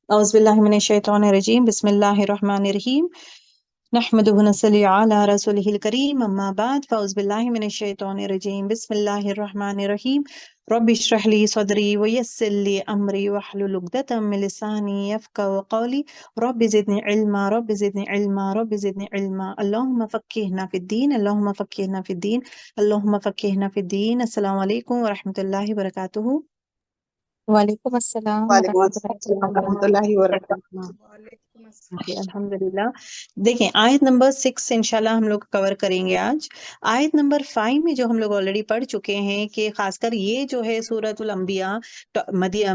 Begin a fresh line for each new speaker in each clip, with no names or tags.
औज़ुबिल्लाहिमिनश्शैतानिर्रजीम बिस्मिल्लाहिर्रहमानिर्रहीम नहमदुहु व नस्सली अला रसूलिहिल करीम अम्मा बाद फ़औज़ुबिल्लाहिमिनश्शैतानिर्रजीम बिस्मिल्लाहिर्रहमानिर्रहीम रब्बि इश्रह ली सदरी व यस्सिर ली अमरी वहलुल उक़दतम मिन लिसानी यफ़क़हू क़ौली रब्बि ज़िदनी इल्मा अल्लाहुम्मा फ़क़्क़िहना फ़िद्दीन अल्लाहुम्मा फ़क़्क़िहना फ़िद्दीन अल्लाहुम्मा फ़क़्क़िहना फ़िद्दीन अस्सलामु अलैकुम व रहमतुल्लाहि व बरकातुहू।
वालेकुम अस्सलाम
वालेकुम
वरहमतुल्लाहि
अस्सलाम
वबरकातुहू।
रहमतुल्लाहि व बरकातुहू। ओके, अल्हम्दुलिल्लाह। देखें, आयत नंबर 6 इंशाल्लाह हम लोग कवर करेंगे आज। आयत नंबर 5 में जो हम लोग ऑलरेडी पढ़ चुके हैं कि खासकर ये जो है सूरतुल अंबिया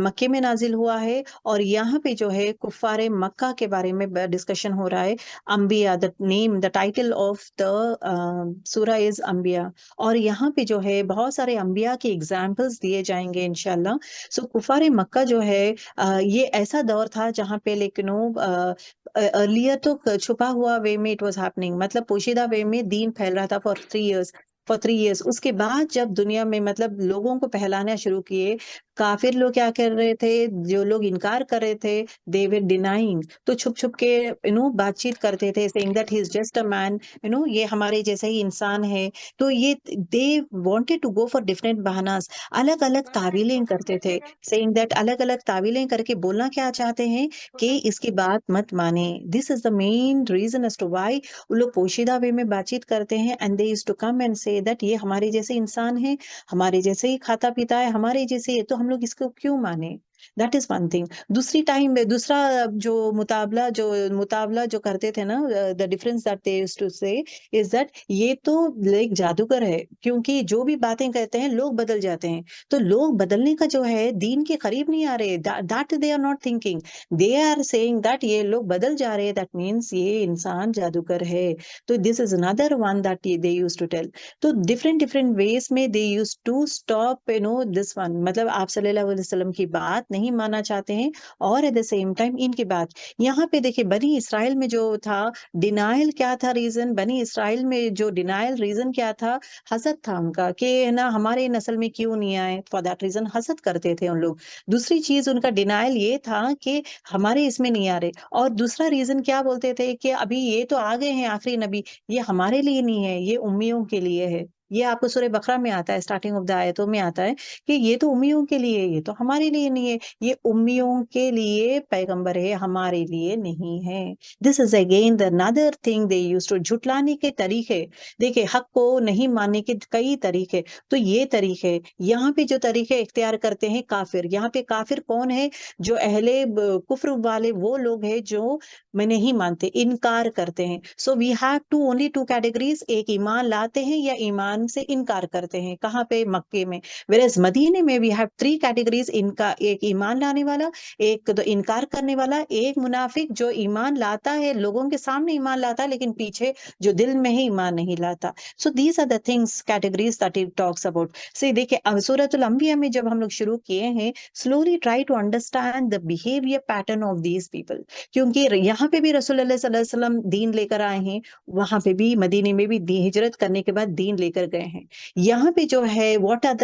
मक्के में नाजिल हुआ है और यहाँ पे जो है कुफ़ारे मक्का के बारे में डिस्कशन हो रहा है। अंबिया, द टाइटल ऑफ द सूरा इज अंबिया, और यहाँ पे जो है बहुत सारे अंबिया के एग्जाम्पल्स दिए जाएंगे इंशाल्लाह। सो कुफ़ारे मक्का जो है ये ऐसा दौर था जहाँ पे लेकिन अर्लियर तो छुपा हुआ वे में इट वाज हैपनिंग, मतलब पोशीदा वे में दीन फैल रहा था फॉर 3 इयर्स। उसके बाद जब दुनिया में मतलब लोगों को फैलाना शुरू किए, काफिर लोग क्या कर रहे थे, जो लोग इनकार कर रहे थे, दे वर डिनाइंग, तो छुप छुप के बातचीत करते थे, saying that he is just a man, ये हमारे जैसे ही इंसान है। तो ये they wanted to go for different बहानास, अलग अलग तावीलें करते थे, सेइंग दैट अलग अलग तावीलें करके बोलना क्या चाहते हैं कि इसकी बात मत माने। This is the main reason as to why वो लोग पोशीदा वे में बातचीत करते हैं, and they used to come and say that ये हमारे जैसे इंसान है, हमारे जैसे ही खाता पीता है, हमारे जैसे ही, तो हम लोग इसको क्यों माने। That is one thing. दूसरी टाइम में दूसरा जो करते थे ना, the difference that they used to say is that ये तो एक जादूगर है, क्योंकि जो भी बातें कहते हैं लोग बदल जाते हैं। तो लोग बदलने का जो है दीन के करीब नहीं आ रहे, that they are not thinking, they are saying that ये लोग बदल जा रहे हैं, दैट मीन्स ये इंसान जादूगर है। तो this is another one that they used to tell. तो डिफरेंट डिफरेंट वेज में they used to stop this one, मतलब आप सल्लल्लाहु अलैहि वसल्लम की बात नहीं मानना चाहते हैं, और एट द सेम टाइम इनकी बात। यहाँ पे देखिए बनी इसराइल में जो था डिनाइल, क्या था रीजन, बनी इसराइल में जो डिनाइल रीजन क्या था, हसद था उनका कि है ना हमारे नस्ल में क्यों नहीं आए, फॉर दैट रीजन हसद करते थे उन लोग। दूसरी चीज उनका डिनाइल ये था कि हमारे इसमें नहीं आ रहे, और दूसरा रीजन क्या बोलते थे कि अभी ये तो आ गए हैं आखिरी नबी, ये हमारे लिए नहीं है, ये उम्मियों के लिए है। ये आपको सूरह बकरा में आता है, स्टार्टिंग ऑफ द आयतों में आता है कि ये तो उम्मियों के लिए है, ये तो हमारे लिए नहीं है, ये उम्मियों के लिए पैगंबर है, हमारे लिए नहीं है। This is again the another thing they used to, झुटलाने के तरीके। देखिए हक को नहीं मानने के कई तरीके, तो ये तरीके यहाँ पे जो तरीके इख्तियार करते हैं काफिर। यहाँ पे काफिर कौन है, जो अहले कुफ्र वाले वो लोग हैं जो मैं नहीं मानते, इनकार करते हैं। So we have to only two categories, एक ईमान लाते हैं या ईमान से इनकार करते हैं। कहाँ पे, मक्के में। वेरएज मदीने में वी हैव 3 कैटेगरीज, इनका एक ईमान लाने वाला, एक तो इनकार करने वाला, एक मुनाफिक जो ईमान लाता है, लोगों के सामने ईमान लाता है लेकिन पीछे जो दिल में ही ईमान नहीं लाता। So these are the things, categories that it talks about. से देखिए सूरतुल अंबिया में जब हम लोग शुरू किए हैं, slowly try to understand the behaviour pattern of these people, क्योंकि यहाँ पे भी रसूलुल्लाह सल्लल्लाहु अलैहि वसल्लम दीन लेकर आए हैं, वहां पे भी मदीने में भी हिजरत करने के बाद दीन लेकर गए हैं। यहाँ पे जो है व्हाट आर द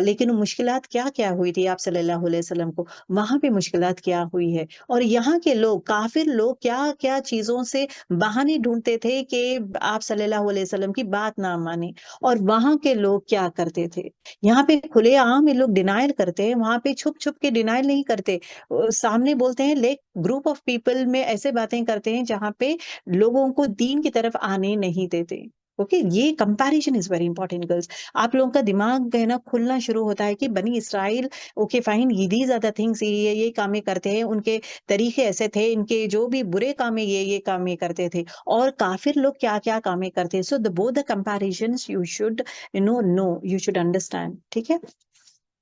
लेकिन मुश्किलात क्या क्या हुई थी आप सल्लल्लाहु अलैहि वसल्लम को, वहां पे मुश्किलात क्या हुई है, और यहाँ के लोग काफिर लोग क्या क्या चीजों से बहाने ढूंढते थे कि आप सल्लल्लाहु अलैहि वसल्लम की बात ना माने, और वहां के लोग क्या करते थे। यहाँ पे खुलेआम ये लोग डिनाइल करते हैं, वहां पे छुप छुप के डिनाइल नहीं करते, सामने बोलते हैं। ले ग्रुप ऑफ पीपल में ऐसे बातें करते हैं जहां पे लोगों को दीन की तरफ आने नहीं देते। ओके, ये comparison is very important girls. आप लोगों का दिमाग है ना खुलना शुरू होता है कि बनी इसराइल, ओके फाइन, ये दीज आर द थिंग्स, ये कामें करते हैं, उनके तरीके ऐसे थे, इनके जो भी बुरे काम है ये कामें करते थे, और काफिर लोग क्या क्या कामें करते हैं। So the both the comparisons you should know you should understand, ठीक है।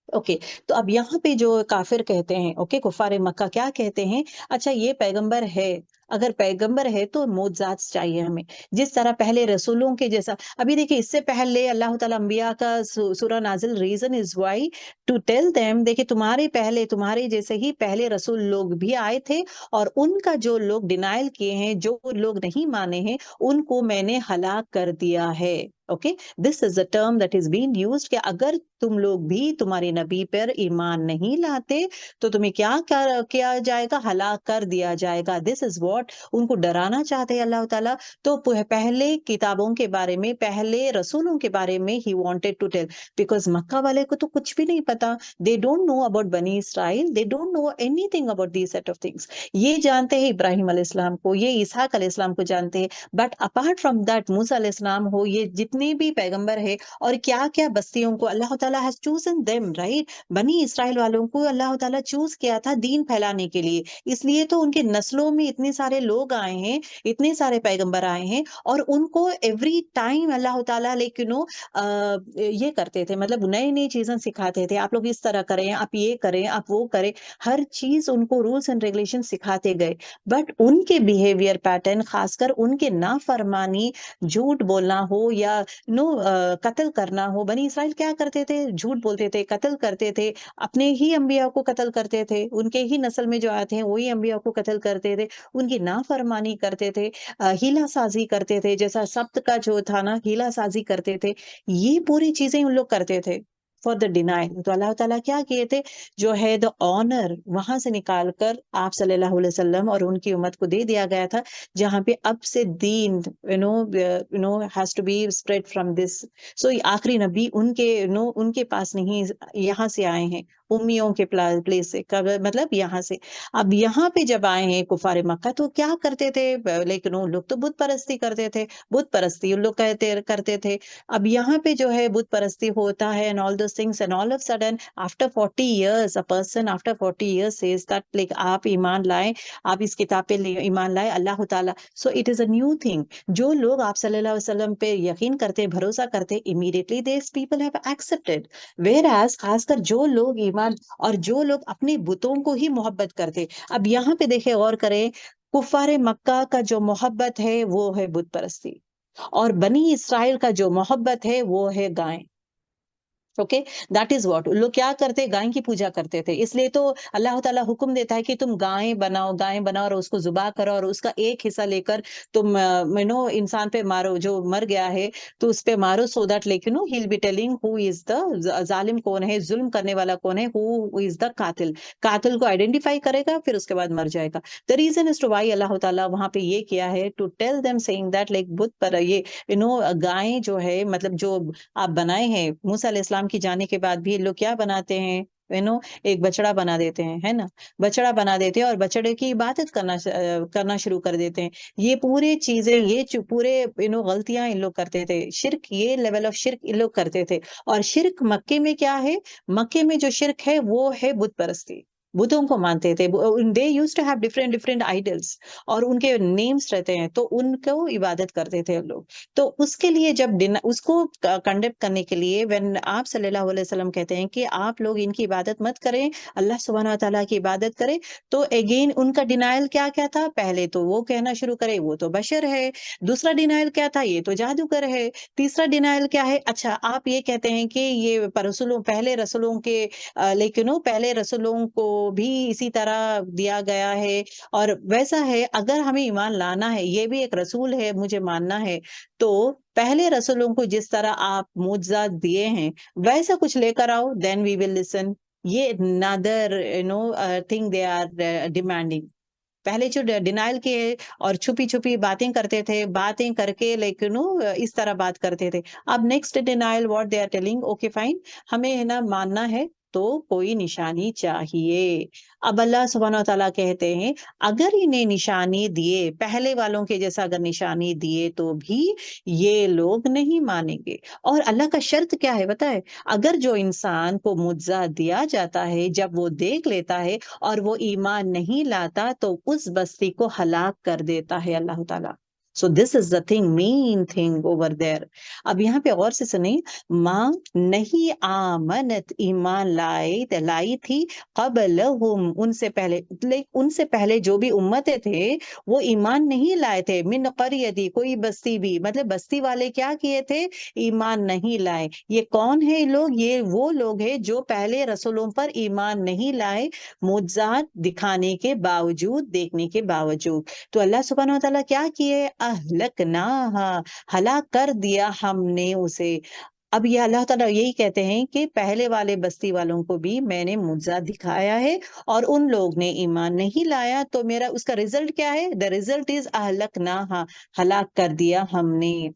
ओके, तो अब यहाँ पे जो काफिर कहते हैं, ओके कुफार मक्का क्या कहते हैं, अच्छा ये पैगंबर है, अगर पैगंबर है तो मोजात चाहिए हमें, जिस तरह पहले रसूलों के जैसा। अभी देखिए इससे पहले अल्लाह ताला अंबिया का सूरा नाजिल, reason is why to tell them, देखिए तुम्हारे पहले, तुम्हारे जैसे ही पहले रसूल लोग भी आए थे, और उनका जो लोग डिनाइल किए हैं, जो लोग नहीं माने हैं, उनको मैंने हलाक कर दिया है। Okay, this is the term that is being used कि अगर तुम लोग भी तुम्हारे नबी पर ईमान नहीं लाते तो तुम्हें क्या किया जाएगा, हलाक कर दिया जाएगा। दिस इज व्हाट उनको डराना चाहते हैं अल्लाह ताला। तो पहले किताबों के बारे में, पहले रसूलों के बारे में he wanted to tell, because मक्का वाले को तो कुछ भी नहीं पता। दे डोंट नो अबाउट बनी इसराइल, they don't know anything about these set of things. ये जानते हैं इब्राहिम अलैहिस्सलाम को, ये इसहाक अलैहिस्सलाम को जानते हैं, बट अपार्ट फ्रॉम दैट मूसा अलैहिस्सलाम हो, ये जितने भी पैगंबर है और क्या क्या बस्तियों को अल्लाह ताला हैज चूजन देम, राइट। बनी इसराइल वालों को अल्लाह ताला चूज किया था दीन फैलाने के लिए, इसलिए तो उनके नस्लों में इतने सारे लोग आए हैं, इतने सारे पैगंबर आए हैं, और उनको एवरी टाइम अल्लाह ताला लाइक यू नो ये करते थे, मतलब नई नई चीजें सिखाते थे, आप लोग इस तरह करें, आप ये करें, आप वो करें, हर चीज उनको रूल्स एंड रेगुलेशन सिखाते गए। बट उनके बिहेवियर पैटर्न, खासकर उनके नाफरमानी, झूठ बोलना हो या कत्ल करना हो, बनी इसराइल क्या करते थे, झूठ बोलते थे, कत्ल करते थे, अपने ही अंबिया को कत्ल करते थे, उनके ही नस्ल में जो आते हैं वही अंबिया को कत्ल करते थे, उनकी नाफरमानी करते थे, हीला साजी करते थे, जैसा सब्त का जो था ना, हीला साजी करते थे। ये पूरी चीजें उन लोग करते थे फॉर द डिनाइल। तो अल्लाह ताला क्या किए थे, जो है द ऑनर वहां से निकाल कर आप सल्लल्लाहु अलैहि वसल्लम और उनकी उम्मत को दे दिया गया था, जहां पे अब से दीन has to be spread from this. So आखिरी नबी उनके उनके पास नहीं, यहाँ से आए हैं, उम्मियों के प्लेस से, कब मतलब यहाँ से। अब यहाँ पे जब आए हैं कुफारे मक्का, तो क्या करते थे, लेकिन उन लोग तो बुत परस्ती करते थे, बुत परस्ती उन लोग कहते करते थे। अब यहाँ पे जो है बुत परस्ती होता है and all those things, and all of sudden after 40 years a person after 40 years says that like आप ईमान लाए, आप इस किताब पे ईमान लाए अल्लाह ताला। So it is a new thing. जो लोग आप सल्लल्लाहु अलैहि वसल्लम पे यकीन करते, भरोसा करते, immediately this people have accepted. Whereas खासकर जो लोग ईमान और जो लोग अपने बुतों को ही मोहब्बत करते, अब यहाँ पे देखे और करें, कुफारे मक्का का जो मोहब्बत है वो है बुत परस्ती, और बनी इसराइल का जो मोहब्बत है वो है गाय। ओके, दैट इज व्हाट लोग क्या करते, गाय की पूजा करते थे, इसलिए तो अल्लाह ताला हुक्म देता है कि तुम गाय बनाओ और उसको जुबा करो, और उसका एक हिस्सा लेकर तुम इंसान पे मारो, जो मर गया है तो उस पे मारो, so that like he be telling who is the जालिम, कौन है, जुल्म करने वाला कौन है, हु इज द कातिल। कातिल को आइडेंटिफाई करेगा, फिर उसके बाद मर जाएगा। The reason is to why अल्लाह ताला वहां पे ये किया है, to tell them saying that like बुत पर ये गाय जो है, मतलब जो आप बनाए हैं, मूसा अलैहिस्सलाम की जाने के बाद भी ये लोग क्या बनाते हैं, एक बछड़ा बना देते हैं, है ना, बछड़ा बना देते हैं और बछड़े की इबादत करना शुरू कर देते हैं। ये पूरे चीजें, पूरे गलतियां इन लोग करते थे, शिर्क, ये लेवल ऑफ शिर्क इन लोग करते थे। और शिर्क मक्के में क्या है, मक्के में जो शिर्क है वो है बुत परस्ती, बुतों को मानते थे। They used to have different different idols, और उनके नेम्स रहते हैं, तो उनको इबादत करते थे लोग। तो उसके लिए जब उसको कंडक्ट करने के लिए व्हेन आप सल्लल्लाहु अलैहि वसल्लम कहते हैं कि आप लोग इनकी इबादत मत करें, अल्लाह सुब्हानहू व तआला की इबादत करें, तो अगेन उनका डिनायल क्या क्या था, पहले तो वो कहना शुरू करे वो तो बशर है, दूसरा डिनायल क्या था, ये तो जादूगर है, तीसरा डिनायल क्या है, अच्छा आप ये कहते हैं कि ये रसूलों, पहले रसूलों के लेकिन पहले रसूलों को भी इसी तरह दिया गया है, और वैसा है, अगर हमें ईमान लाना है, ये भी एक रसूल है, मुझे मानना है, तो पहले रसूलों को जिस तरह आप मुअज्जिज़ात दिए हैं, वैसा कुछ लेकर आओ, देन वी विल लिसन। ये another thing they are demanding. पहले जो डिनायल के और छुपी-छुपी बातें करते थे, बातें करके लाइक इस तरह बात करते थे। अब next denial what they are telling, okay fine, हमें है ना मानना है, तो कोई निशानी चाहिए। अब अल्लाह सुब्हानहू व तआला कहते हैं, अगर इन्हें निशानी दिए, पहले वालों के जैसा अगर निशानी दिए तो भी ये लोग नहीं मानेंगे। और अल्लाह का शर्त क्या है पता है? अगर जो इंसान को मुअज्जा दिया जाता है, जब वो देख लेता है और वो ईमान नहीं लाता, तो उस बस्ती को हलाक कर देता है अल्लाह ताला। So this is the thing, main thing over there. अब यहाँ पे गौर से सुनिए, माँ नहीं आमनत, ईमान लाई थी, क़ब्लहुम, उनसे पहले, उनसे पहले जो भी उम्मतें थे वो ईमान नहीं लाए थे, मिन क़रयती, कोई बस्ती भी, मतलब बस्ती वाले क्या किए थे, ईमान नहीं लाए। ये कौन है लोग, ये वो लोग हैं जो पहले रसूलों पर ईमान नहीं लाए, मुअज्जिज़ात दिखाने के बावजूद, देखने के बावजूद। तो अल्लाह सुब्हानहू व तआला क्या किए, अहलकनाहा, हलाक कर दिया हमने उसे। अब ये अल्लाह ताला यही कहते हैं कि पहले वाले बस्ती वालों को भी मैंने मुआज़ा दिखाया है और उन लोग ने ईमान नहीं लाया, तो मेरा उसका रिजल्ट क्या है? द रिजल्ट इज अहलकनाहा, हलाक कर दिया हमने।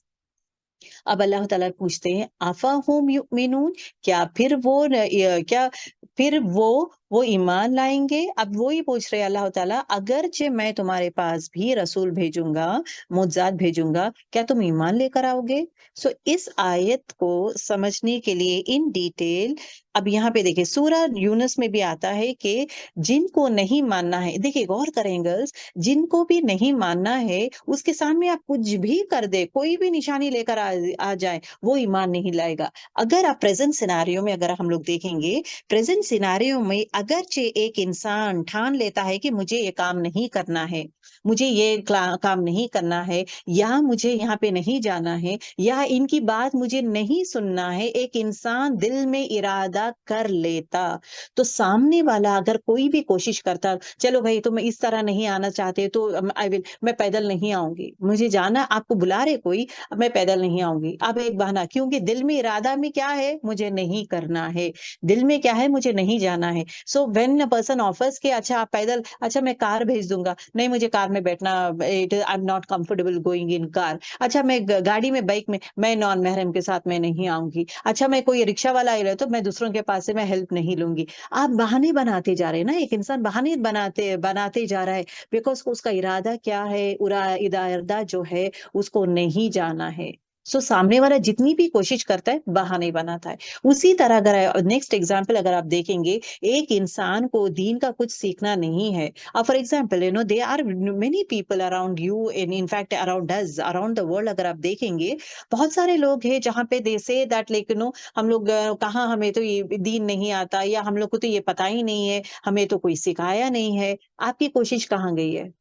अब अल्लाह ताला पूछते हैं अफ़हुम युमिनून, क्या फिर वो क्या फिर वो ईमान लाएंगे? अब वो ही पूछ रहे हैं अल्लाह ताला, अगरचे मैं तुम्हारे पास भी रसूल भेजूंगा, मुज्जात भेजूंगा, क्या तुम ईमान लेकर आओगे? सो इस आयत को समझने के लिए इन डिटेल, अब यहाँ पे देखिए सूरा यूनुस में भी आता है कि जिनको नहीं मानना है, देखिए गौर करें गर्ल्स, जिनको भी नहीं मानना है उसके सामने आप कुछ भी कर दे, कोई भी निशानी लेकर आ जाए, वो ईमान नहीं लाएगा। अगर आप प्रेजेंट सिनारियो में अगर हम लोग देखेंगे, प्रेजेंट सिनारियो में अगरचे एक इंसान ठान लेता है कि मुझे ये काम नहीं करना है, मुझे ये काम नहीं करना है, या मुझे यहाँ पे नहीं जाना है, या इनकी बात मुझे नहीं सुनना है, एक इंसान दिल में इरादा कर लेता, तो सामने वाला अगर कोई भी कोशिश करता, चलो भाई तुम इस तरह नहीं आना चाहते तो आई विल, मैं पैदल नहीं आऊंगी, मुझे जाना, आपको बुला रहे कोई, मैं पैदल नहीं आऊंगी, अब एक बहाना, क्योंकि दिल में इरादा में क्या है? मुझे नहीं करना है, दिल में क्या है? मुझे नहीं जाना है। So when a person offers के अच्छा आप पैदल, अच्छा मैं कार भेज दूंगा, नहीं मुझे कार में बैठना, it I am not comfortable going in car, अच्छा मैं गाड़ी में, बाइक में, मैं नॉन महरम के साथ मैं नहीं आऊंगी, अच्छा मैं कोई रिक्शा वाला आए तो मैं दूसरों के पास से मैं हेल्प नहीं लूंगी। आप बहाने बनाते जा रहे हैं ना, एक इंसान बहाने बनाते बनाते जा रहा है, बिकॉज उसका इरादा क्या है? इरादा जो है उसको नहीं जाना है। सो सामने वाला जितनी भी कोशिश करता है बहाने बनाता है। उसी तरह अगर नेक्स्ट एग्जांपल अगर आप देखेंगे, एक इंसान को दीन का कुछ सीखना नहीं है, for example there are many people around you, in fact around us, around the world, अगर आप देखेंगे बहुत सारे लोग हैं जहाँ पे दे से दैट लाइक हम लोग कहाँ, हमें तो ये दीन नहीं आता, या हम लोग को तो ये पता ही नहीं है, हमें तो कोई सिखाया नहीं है। आपकी कोशिश कहाँ गई है?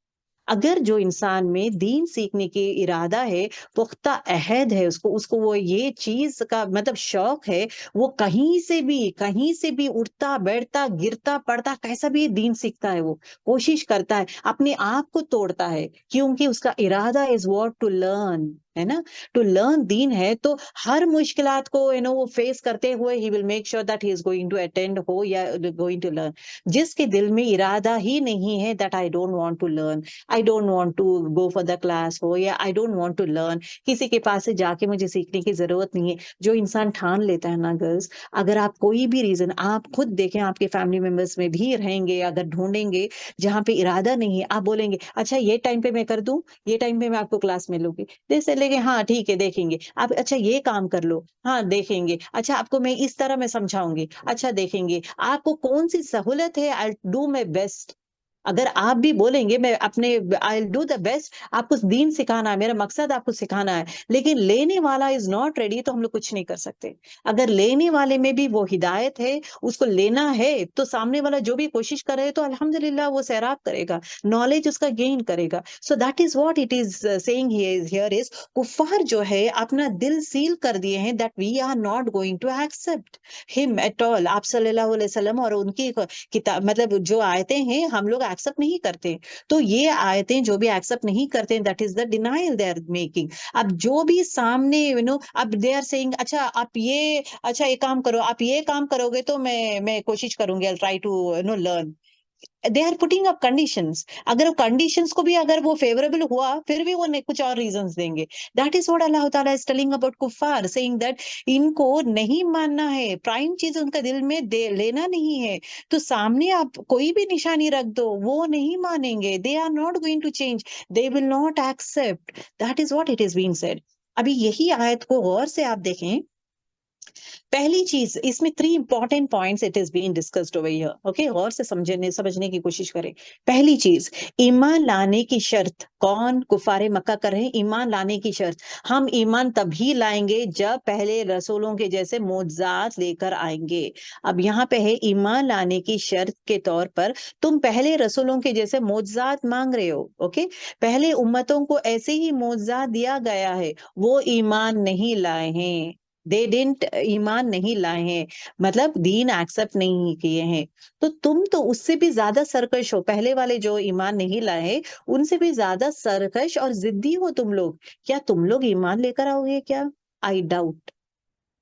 अगर जो इंसान में दीन सीखने की इरादा है, पुख्ता अहद है, उसको उसको वो ये चीज का मतलब शौक है, वो कहीं से भी उठता बैठता गिरता पड़ता कैसा भी दीन सीखता है, वो कोशिश करता है, अपने आप को तोड़ता है, क्योंकि उसका इरादा इज वॉट टू लर्न, है ना, टू लर्न दीन है, तो हर मुश्किलात को वो फेस करते हुए ही will make sure that he is going to attend हो या गोइंग टू लर्न। जिसके दिल में इरादा ही नहीं है that I don't want to learn, I don't want to go for the class हो, या I don't want to learn, किसी के पास से जाके मुझे सीखने की जरूरत नहीं है, जो इंसान ठान लेता है ना गर्ल्स, अगर आप कोई भी रीजन आप खुद देखें, आपके फैमिली मेंबर्स में भी रहेंगे, अगर ढूंढेंगे जहां पे इरादा नहीं है, आप बोलेंगे अच्छा ये टाइम पे मैं कर दूं, ये टाइम पे मैं आपको क्लास में लूंगी, जैसे लेके हाँ ठीक है देखेंगे आप, अच्छा ये काम कर लो, हाँ देखेंगे, अच्छा आपको मैं इस तरह मैं समझाऊंगी, अच्छा देखेंगे, आपको कौन सी सहूलत है, आई डू माई बेस्ट। अगर आप भी बोलेंगे मैं अपने आई डू द बेस्ट, आपको दीन सिखाना है, मेरा मकसद आपको सिखाना है, लेकिन लेने वाला इज नॉट रेडी, तो हम लोग कुछ नहीं कर सकते। अगर लेने वाले में भी वो हिदायत है, उसको लेना है, तो सामने वाला जो भी कोशिश करे तो अल्हम्दुलिल्लाह वो सैराब करेगा, नॉलेज उसका गेन करेगा। So that is what it is saying here is, कुफार जो है अपना दिल सील कर दिए हैं that we are not going to accept him at all, आप सल्लल्लाहु अलैहि वसल्लम और उनकी किताब, मतलब जो आयतें हैं हम लोग एक्सेप्ट नहीं करते, तो ये आयतें जो भी एक्सेप्ट नहीं करते, that is the denial they are making. अब जो भी सामने अब दे आर सेइंग अच्छा आप ये, अच्छा ये काम करो, आप ये काम करोगे तो मैं कोशिश करूंगी, I try to learn, they are putting up conditions. अगर कंडीशंस को भी अगर वो फेवरेबल हुआ, फिर भी वो कुछ और रीजंस देंगे। दैट इज व्हाट अल्लाह ताला इज टेलिंग अबाउट कुफार, सेइंग दैट इनको नहीं मानना है, प्राइम चीज उनका दिल में दे लेना नहीं है, तो सामने आप कोई भी निशानी रख दो वो नहीं मानेंगे, they are not going to change, they will not accept, that is what it is being said. अभी यही आयत को गौर से आप देखें, पहली चीज इसमें 3 important points it is being discussed over here, okay, गौर से समझने की कोशिश करें। पहली चीज, ईमान लाने की शर्त, कौन कुफारे मक्का कर रहे हैं? ईमान लाने की शर्त, हम ईमान तभी लाएंगे जब पहले रसूलों के जैसे मोजात लेकर आएंगे। अब यहाँ पे है ईमान लाने की शर्त के तौर पर तुम पहले रसूलों के जैसे मोजात मांग रहे हो, ओके, पहले उम्मतों को ऐसे ही मोजात दिया गया है, वो ईमान नहीं लाए हैं, दे डिडंट ईमान नहीं लाए हैं, मतलब दीन एक्सेप्ट नहीं किए हैं। तो तुम तो उससे भी ज्यादा सरकश हो, पहले वाले जो ईमान नहीं लाए हैं, उनसे भी ज्यादा सरकश और जिद्दी हो तुम लोग। क्या तुम लोग ईमान लेकर आओगे क्या? I doubt.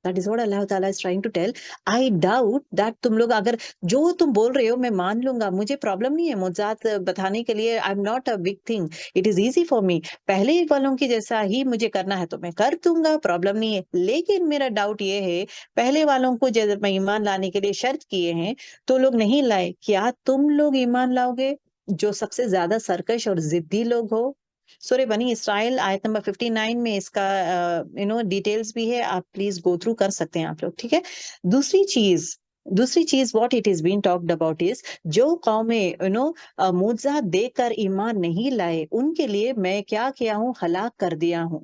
That is what अल्लाह ताला is trying to tell. I doubt that तुम लोग अगर जो तुम बोल रहे हो मैं मान लूंगा, मुझे प्रॉब्लम नहीं है मुज्जात बताने के लिए, I am not a big thing, it is easy for me. पहले वालों की जैसा ही मुझे करना है तो मैं कर दूंगा, प्रॉब्लम नहीं है। लेकिन मेरा डाउट ये है, पहले वालों को जब मैं ईमान लाने के लिए शर्त किए हैं तो लोग नहीं लाए, क्या तुम लोग ईमान लाओगे जो सबसे ज्यादा सरकश और जिद्दी लोग हो? सूरह बनी इसराइल आयत नंबर 59 में इसका डिटेल्स भी है, आप प्लीज गो थ्रू कर सकते हैं आप लोग, ठीक है। दूसरी चीज दूसरी चीज what it is been talked about is, जो कौमें मुआवजा देकर ईमान नहीं लाए उनके लिए मैं क्या किया हूँ, हलाक कर दिया हूँ।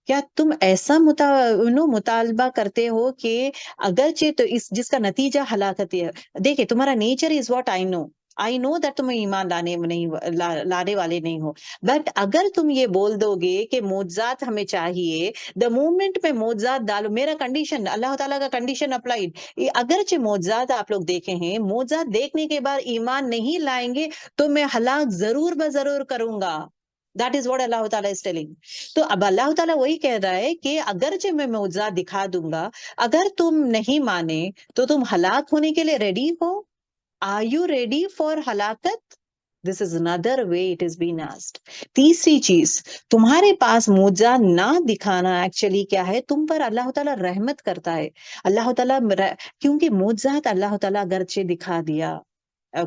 क्या तुम ऐसा मुतालबा करते हो कि अगरचे तो इस जिसका नतीजा हलाकत है? देखिए, तुम्हारा nature is what I know that तुम ईमान लाने वाले नहीं हो। बट अगर तुम ये बोल दोगे कि मोजात हमें चाहिए, द मोमेंट में मोजात डालो, मेरा कंडीशन अल्लाह ताला का कंडीशन अप्लाइड, अगरचे मोजात आप लोग देखे हैं, मोजात देखने के बाद ईमान नहीं लाएंगे तो मैं हलाक जरूर ब जरूर करूंगा। दैट इज व्हाट अल्लाह ताला इज टेलिंग। तो अब अल्लाह ताला वही कह रहा है कि अगरचे मैं मौजूद दिखा दूंगा, अगर तुम नहीं माने तो तुम हलाक होने के लिए रेडी हो? आर यू रेडी फॉर हलाकत? This is another way it is been asked. तीसरी चीज, तुम्हारे पास मुआवजा ना दिखाना एक्चुअली क्या है, तुम पर अल्लाह ताला रहमत करता है। अल्लाह ताला क्योंकि मुआवजा अल्लाह ताला अगरचे दिखा दिया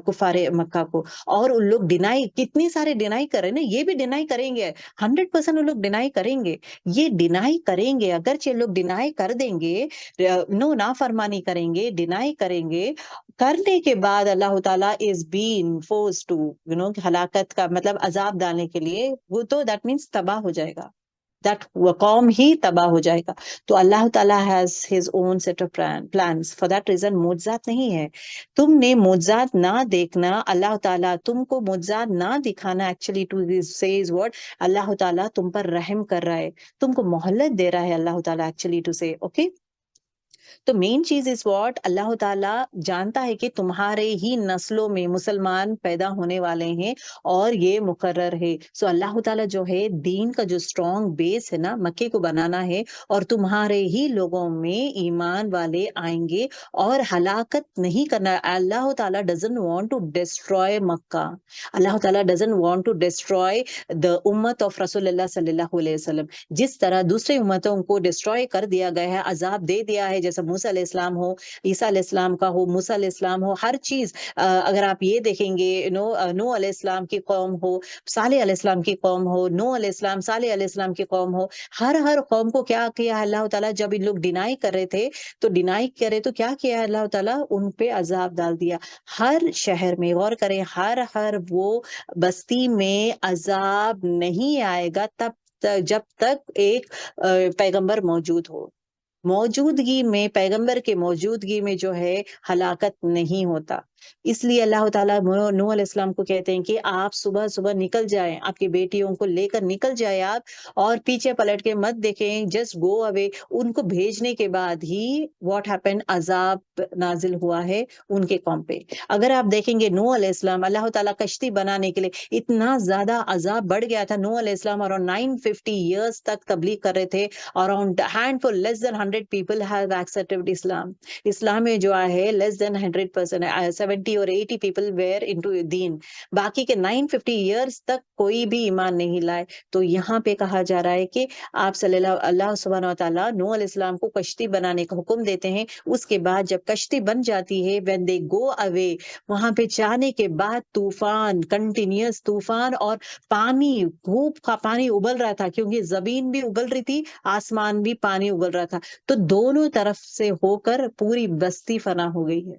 कुफारे मक्का को, और उन लोग डिनाई, कितने सारे डिनाई कर रहे हैं ना, ये भी डिनाई करेंगे, 100% उन लोग डिनाई करेंगे। ये डिनाई करेंगे, अगर लोग डिनाई कर देंगे, नो नाफरमानी करेंगे, डिनाई करेंगे, करने के बाद अल्लाह ताला इज बीन फोर्स टू हलाकत का मतलब अजाब डालने के लिए, वो तो दैट मीन्स तबाह हो जाएगा, दैट वो कौम ही तबाह हो जाएगा। तो अल्लाह ताला has his own set of plans, for that reason मुआवजात नहीं है। तुमने मुआवजात ना देखना, अल्लाह ताला तुमको मुआवजात ना दिखाना एक्चुअली टू सेज व्हाट, अल्लाह ताला तुम पर रहम कर रहा है, तुमको मोहलत दे रहा है अल्लाह ताला एक्चुअली टू से, ओके। तो मेन चीज इज व्हाट, अल्लाह ताला जानता है कि तुम्हारे ही नस्लों में मुसलमान पैदा होने वाले हैं और ये मुकर्रर है। सो अल्लाह ताला जो है दीन का जो स्ट्रॉन्ग बेस है ना, मक्के को बनाना है, और तुम्हारे ही लोगों में ईमान वाले आएंगे, और हलाकत नहीं करना। अल्लाह ताला doesn't want to destroy Mecca, अल्लाह ताला doesn't want to destroy the उम्मत ऑफ रसूलुल्लाह सल्लल्लाहु अलैहि वसल्लम। जिस तरह दूसरे उम्मतों को डिस्ट्रॉय कर दिया गया है, अजाब दे दिया है, जैसे मूसा अलैहिस्सलाम हो, ईसा अलैहिस्सलाम का हो, मूसा अलैहिस्सलाम हो, हर चीज अगर आप ये देखेंगे, नूह अलैहिस्सलाम की कौम हो, सालेह अलैहिस्सलाम की कौम हो, नूह अलैहिस्सलाम सालेह अलैहिस्सलाम की कौम हो, हर हर कौम को क्या किया है अल्लाह ताला, जब इन लोग डिनाई कर रहे थे, तो डिनाई करे तो क्या किया है अल्लाह ताला, उन पे अजाब डाल दिया। हर शहर में गौर करें, हर हर वो बस्ती में अजाब नहीं आएगा जब तक एक पैगंबर मौजूद हो। मौजूदगी में, पैगंबर के मौजूदगी में जो है हलाकत नहीं होता। इसलिए अल्लाह ताला नूह अलैहिस्सलाम को कहते हैं कि आप सुबह सुबह निकल जाएं, आपकी बेटियों को लेकर निकल जाए आप, और पीछे पलट के मत देखें, जस्ट गो अवे। उनको भेजने के बाद ही व्हाट हैपेंड, अजाब नाजिल हुआ है उनके कौम पे। अगर आप देखेंगे नूह अलैहिस्सलाम, अल्लाह ताला कश्ती बनाने के लिए इतना ज्यादा अजाब बढ़ गया था। नूह अलैहिस्सलाम अराउंड 950 ईयर्स तक तबलीग कर रहे थे, around handful less than 100 people have accepted Islam. इस्लाम में जो है लेस देन 100%, 70 और 80 पीपल वेयर इनटू दीन, बाकी के 950 ईयर्स तक कोई भी ईमान नहीं लाए। तो यहाँ पे कहा जा रहा है कि आप सल्लल्लाहु अल्लाह सुब्हानहू व तआला नूह अलैहिस्सलाम को कश्ती बनाने का हुक्म देते हैं। उसके बाद जब कश्ती बन जाती है, व्हेन दे गो अवे, वहां पे जाने के बाद तूफान, कंटिन्यूअस तूफान, और पानी, खूब का पानी उबल रहा था, क्योंकि जमीन भी उबल रही थी, आसमान भी पानी उबल रहा था। तो दोनों तरफ से होकर पूरी बस्ती फना हो गई है।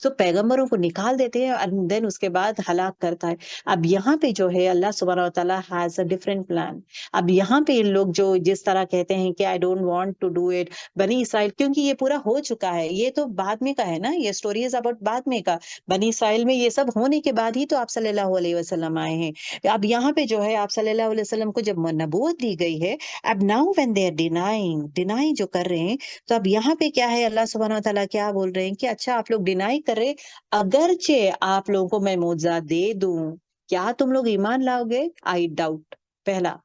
तो पैगंबरों को निकाल देते हैं एंड देन उसके बाद हलाक करता है। अब यहाँ पे जो है अल्लाह सुब्हानहू व तआला हैज अ डिफरेंट प्लान। अब यहाँ पे इन लोग जो जिस तरह कहते हैं कि I don't want to do it, बनी इसराइल, क्योंकि ये पूरा हो चुका है, ये तो बाद में का है ना, ये स्टोरी इज अबाउट बाद में का। बनी इसराइल में ये सब होने के बाद ही तो आप सल्लल्लाहु अलैहि वसल्लम आए हैं। अब यहाँ पे जो है आप सल्लल्लाहु अलैहि वसल्लम को जब नबूवत दी गई है, अब now when they are denying deny जो कर रहे हैं, तो अब यहाँ पे क्या है, अल्लाह सुब्हानहू व तआला क्या बोल रहे हैं कि अच्छा आप लोग डिनाई कर रहे, अगरचे आप लोगों को मैं मुआवजा दे दूं, क्या तुम लोग ईमान लाओगे? I doubt. पहला,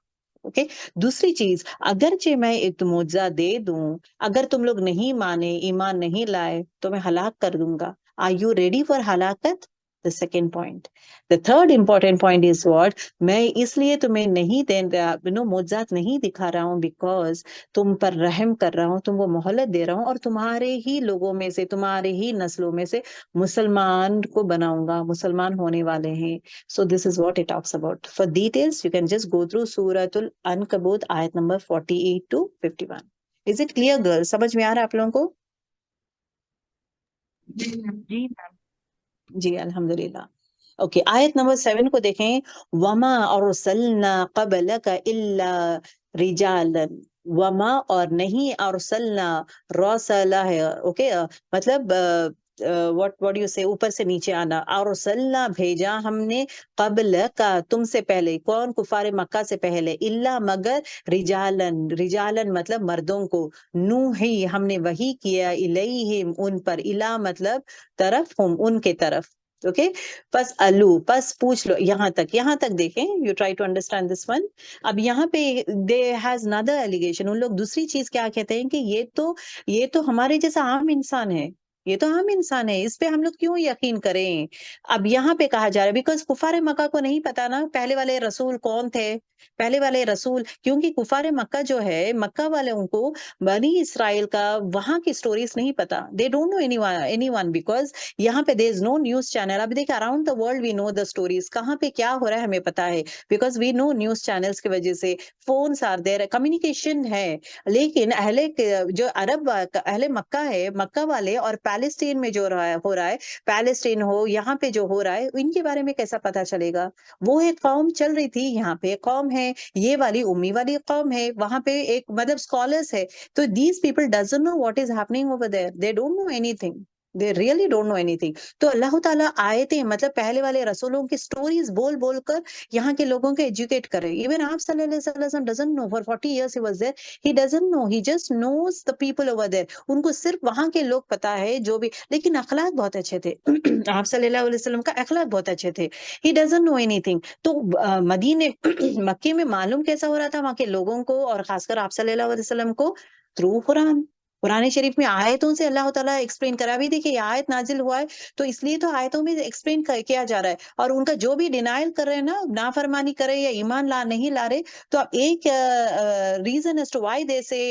ओके। दूसरी चीज, अगरचे मैं एक मुआवजा दे दूं, अगर तुम लोग नहीं माने, ईमान नहीं लाए, तो मैं हलाक कर दूंगा। आर यू रेडी फॉर हलाकत? The second point. The third important point is what, मैं इसलिए तुम्हें नहीं दे मुआवजात नहीं दिखा रहा हूं बिकॉज तुम पर रहम कर रहा हूं, तुमको मोहलत दे रहा हूं, और तुम्हारे ही लोगों में से, तुम्हारे ही नस्लों में से मुसलमान को बनाऊंगा, मुसलमान होने वाले हैं। So this is what it talks about. For details, you can just go through Suratul Ankabut, ayat number 48 to 51. Is it clear, girls? समझ में आ रहा है आप लोगों को?
जी मैम।
जी अल्हम्दुलिल्लाह। ओके, आयत नंबर 7 को देखें। वमा और सलना कबल का इल्ला रिजालन, वमा और नहीं, और सलना रौसला है, ओके। मतलब व्हाट व्हाट यू से, ऊपर से नीचे आना, और सलना भेजा हमने, कबल का तुमसे पहले, कौन? कुफार मक्का से पहले, इल्ला मगर, रिजालन, रिजालन मतलब मर्दों को, नू ही हमने वही किया, इलैहिम उन पर, इला मतलब तरफ, हम उनके तरफ, ओके। पस अलू, पस पूछ लो, यहाँ तक देखें, you try to understand this one. अब यहाँ पे दे हैज अनदर एलिगेशन, उन लोग दूसरी चीज क्या कहते हैं कि ये तो हमारे जैसा आम इंसान है, ये तो आम इंसान है, इस पे हम लोग क्यों यकीन करें? अब यहाँ पे कहा जा रहा है बिकॉज कुफार मक्का को नहीं पता ना पहले वाले रसूल कौन थे, पहले वाले रसूल, क्योंकि कुफार मक्का जो है, मक्का वालों को बनी इसराइल का वहां की स्टोरीज नहीं पता, they don't know anyone because यहाँ पे there is no news channel. अभी देखिए around the world we know the stories, कहाँ पे क्या हो रहा है हमें पता है, because we know news channels की वजह से, फोन्स आर देयर, कम्युनिकेशन है। लेकिन जो अरब अहले मक्का है, मक्का वाले और पैलेस्टीन में जो हो रहा है, पैलेस्टीन हो, यहाँ पे जो हो रहा है, इनके बारे में कैसा पता चलेगा? वो एक कौम चल रही थी, यहाँ पे एक कौम है, ये वाली उम्मी वाली कौम है, वहां पे एक मतलब स्कॉलर्स है। तो these people doesn't know what is happening over there. They don't know anything. They really don't know anything. तो अल्लाह ताला आयतें मतलब पहले वाले रसूलों की स्टोरीज बोल बोल कर यहाँ के लोगों को एजुकेट करे। इवन आप सल्लल्लाहु अलैहि वसल्लम doesn't know for 40 years he was there. He doesn't know. He just knows the people over there. उनको सिर्फ वहां के लोग पता है जो भी, लेकिन अखलाक बहुत अच्छे थे। आप सल्लल्लाहु अलैहि वसल्लम का अखलाक बहुत अच्छे थे। He doesn't know anything. तो मदीने मक्के में मालूम कैसा हो रहा था वहां के लोगों को, और खासकर आप सल्लल्लाहु अलैहि वसल्लम को? थ्रू कुरान। कुरान शरीफ में आयतों से अल्लाह ताला एक्सप्लेन करा। अभी देखिए ये आयत नाजिल हुआ है, तो इसलिए तो आयतों में एक्सप्लेन किया जा रहा है, और उनका जो भी डिनायल कर रहे हैं ना, नाफरमानी कर रहे हैं या ईमान ला नहीं ला रहे, तो अब एक reason as to why they say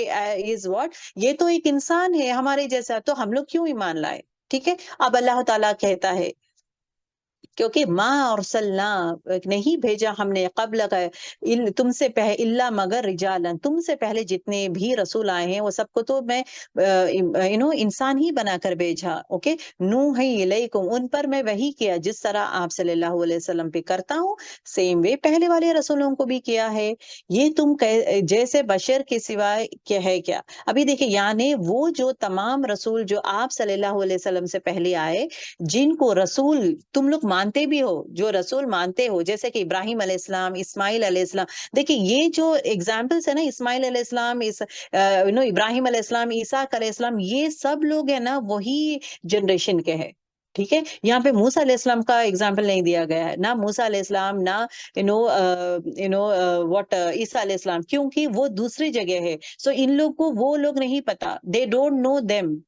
is what, ये तो एक इंसान है हमारे जैसा, तो हम लोग क्यों ईमान लाए? ठीक है। अब अल्लाह ताला कहता है, क्योंकि माँ और सल्ला नहीं भेजा हमने, कब्ल का तुमसे पहले, इल्ला मगर रिजालन, तुमसे पहले जितने भी रसूल आए हैं वो सबको तो मैं इंसान ही बनाकर भेजा, ओके। नूह इलैकुम, उन पर मैं वही किया जिस तरह आप सल्लल्लाहु अलैहि वसल्लम पे करता हूँ, सेम वे पहले वाले रसूलों को भी किया है। ये तुम जैसे बशर के सिवाय क्या है क्या? अभी देखिए यानी वो जो तमाम रसूल जो आप सल्लल्लाहु अलैहि वसल्लम से पहले आए, जिनको रसूल तुम लोग मानते भी हो, जो रसूल मानते हो, जैसे कि इब्राहिम अलैहिस्सलाम, इस्माइल अलैहिस्सलाम, देखिए ये जो एग्जाम्पल्स है ना, इस्माइल अलैहिस्सलाम, इब्राहिम अलैहिस्सलाम, ईसा अलैहिस्सलाम, ये सब लोग है ना वही जनरेशन के हैं। ठीक है, यहाँ पे मूसा अलैहिस्सलाम का एग्जाम्पल नहीं दिया गया है, ना मूसा अलैहिस्सलाम, ना व्हाट ईसा अलैहिस्सलाम, क्योंकि वो दूसरी जगह है। सो इन लोग को वो लोग नहीं पता, they don't know them,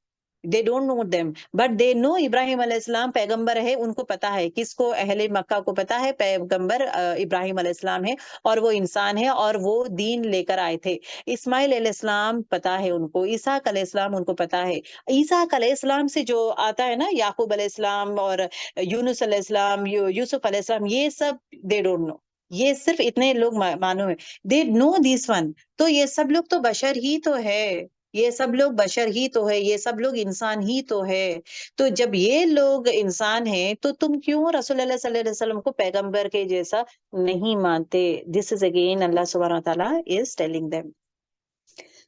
they don't know them, but they know Ibrahim अलैहिस्सलाम पैगंबर है, उनको पता है, किसको? अहले मक्का को पता है पैगंबर इब्राहिम अलैहिस्सलाम है, और वो इंसान है, और वो दीन लेकर आए थे। इस्माइल अलैहिस्सलाम पता है उनको, ईसाक अलैहिस्सलाम उनको पता है। ईसाक अलैहिस्सलाम से जो आता है ना, याकूब अलैहिस्सलाम और यूनुस अलैहिस्सलाम, यूसुफ अलैहिस्सलाम, ये सब दे डोंट नो। ये सिर्फ इतने लोग मालूम है, दे नो दिस वन। तो ये सब लोग तो बशर ही तो है, ये सब लोग बशर ही तो है, ये सब लोग इंसान ही तो है। तो जब ये लोग इंसान हैं तो तुम क्यों रसूलुल्लाह सल्लल्लाहु अलैहि वसल्लम को पैगंबर के जैसा नहीं मानते? दिस इज अगेन अल्लाह सुब्हानहू व तआला इज टेलिंग देम।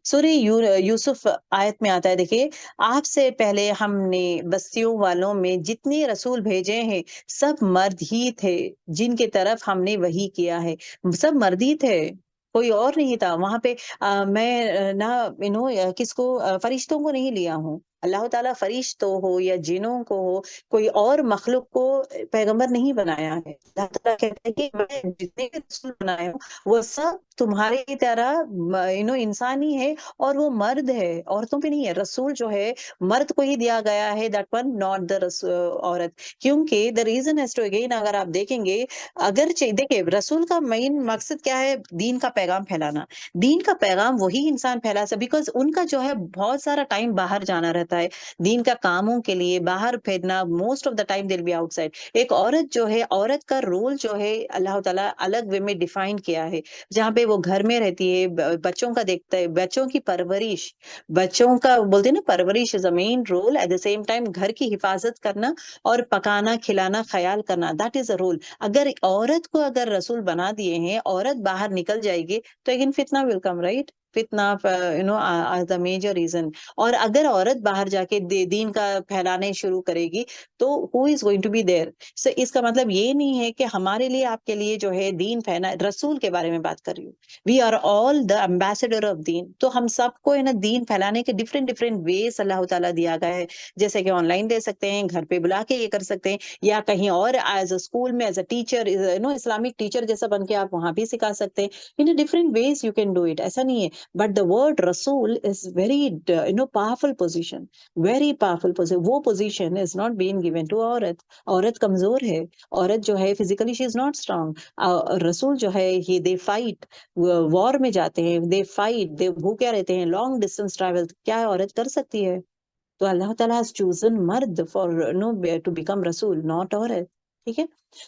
सूर्य यूसुफ आयत में आता है, देखिए, आपसे पहले हमने बस्तियों वालों में जितने रसूल भेजे हैं सब मर्द ही थे, जिनके तरफ हमने वही किया है। सब मर्द ही थे, कोई और नहीं था वहां पे। मैं ना किसको फरिश्तों को नहीं लिया हूँ। अल्लाह ताला फरिश्तों हो या जिनों को हो, कोई और मखलूक को पैगंबर नहीं बनाया है। अल्लाह ताला कहता है कि मैं जितने भी रसूल बनाए हूँ वो सब तुम्हारी तरह इंसान ही है, और वो मर्द है, औरतों पे नहीं है। रसूल जो है मर्द को ही दिया गया है, दैट वन नॉट द औरत। क्योंकि the reason as to again, अगर आप देखेंगे, अगर देखिए रसूल का मेन मकसद क्या है? दीन का पैगाम फैलाना। दीन का पैगाम वही इंसान फैला सकता, बिकॉज उनका जो है बहुत सारा टाइम बाहर जाना रहता है दीन का कामों के लिए, बाहर फिरना, मोस्ट ऑफ द टाइम दिल बी आउटसाइड। एक औरत जो है, औरत का रोल जो है अल्लाह ताला अलग वे में डिफाइन किया है, जहाँ पे वो घर में रहती है, बच्चों का देखता है, बच्चों की परवरिश, बच्चों का बोलते हैं ना, परवरिश is a main role. At the same time घर की हिफाजत करना और पकाना, खिलाना, ख्याल करना, दैट इज अ रोल। अगर औरत को अगर रसूल बना दिए हैं, औरत बाहर निकल जाएगी तो अगेन फितना विल कम, राइट? फितना द मेजर रीजन। और अगर औरत बाहर जाके दीन का फैलाने शुरू करेगी तो who is going to be there? So इसका मतलब ये नहीं है कि हमारे लिए, आपके लिए जो है दीन फैला, रसूल के बारे में बात कर रही हूँ। We are all the ambassador of दीन। तो हम सबको है ना दीन फैलाने के डिफरेंट डिफरेंट वेज अल्लाह ताला दिया गया है। जैसे कि ऑनलाइन दे सकते हैं, घर पे बुला के ये कर सकते हैं, या कहीं और एज अ स्कूल में as a teacher, Islamic teacher जैसा बन के आप वहां भी सिखा सकते हैं। In different ways you can do it, ऐसा नहीं है। बट द वर्ड रसूल is very powerful position, very powerful position. वो position is not being given to औरत। औरत कमजोर है, औरत जो है physically she is not strong. रसूल जो है ये दे फाइट, वॉर में जाते हैं, दे फाइट, दे भूखे रहते हैं, लॉन्ग डिस्टेंस ट्रैवल, क्या औरत कर सकती है? तो अल्लाह ताला हैज चूजन मर्द फॉर नो टू बिकम रसूल, नॉट औरत। ठीक है?